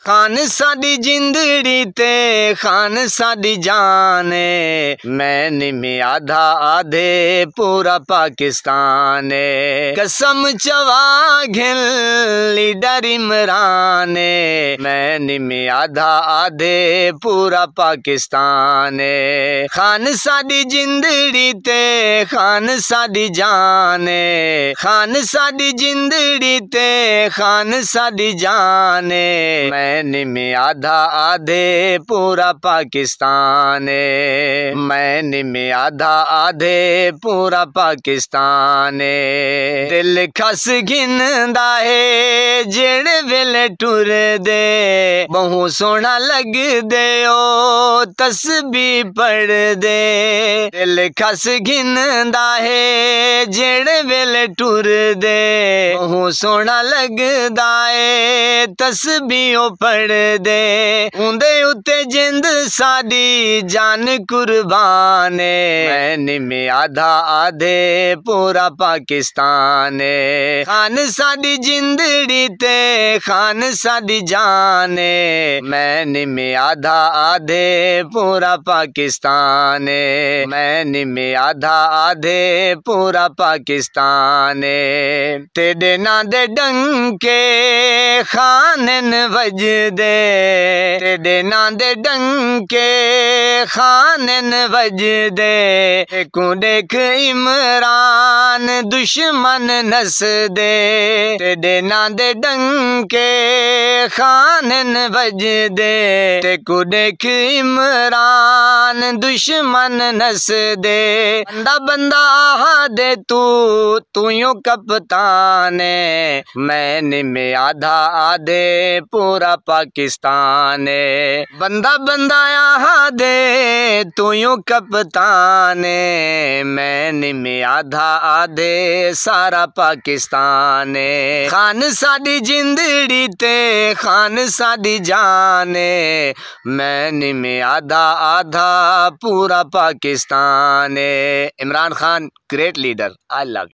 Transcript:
खान साडी जिंदड़ी ते खान साडी जान है। मैं निम्मे आधा आधे पूरा पाकिस्तान है। कसम चवा घिल लीडर इमरान है। मैं निम्मे आधा आधे पूरा पाकिस्तान है। खान साडी जिंदड़ी ते खान साडी जान है। खान साडी जिंदड़ी ते खान साडी जान है। मैं निम्मे आधा आधे पूरा पाकिस्तान है। मैं निम्मे आधा आधे पूरा पाकिस्तान है। दिल खस घिनदा है जेड़े वेले टुर दे। बहु सोहना लग दे ओ तस्बीह पढ़ दे। दिल खस घिनदा है जेड़े वेले टुर दे। बहु सोहना लगदा है तस्बीह पढ़ दे। उंदे उत्ते जिंद साडी जान कुर्बान है। मैं निम्मे आधा आधे पूरा पाकिस्तान है। खान साडी जिंदड़ी ते खान साडी जान है। मैं निम्मे आधा आधे पूरा पाकिस्तान है। मैं निम्मे आधा आधे पूरा पाकिस्तान है। तेरे ना दे डंके खानन वजदे। तेरे ना दे डंके खानन वजदे। एकू देख इमरान दुश्मन नस दे। तेरे ना दे डंके खानन वजदे। एकू देख इमरान दुश्मन नस दे। बंदा बंदा आहा दे तू यूं कप्तान है। मैं निम्मे आधा आधे पूरा पाकिस्तान है। बंदा बंदा आहा दे तू यूं कप्तान है। मैं निम्मे आधा आधे सारा पाकिस्तान है। खान साडी जिंदड़ी ते खान साडी जान है। मैं निम्मे आधा आधा पूरा पाकिस्तान है। Imran Khan great leader. I love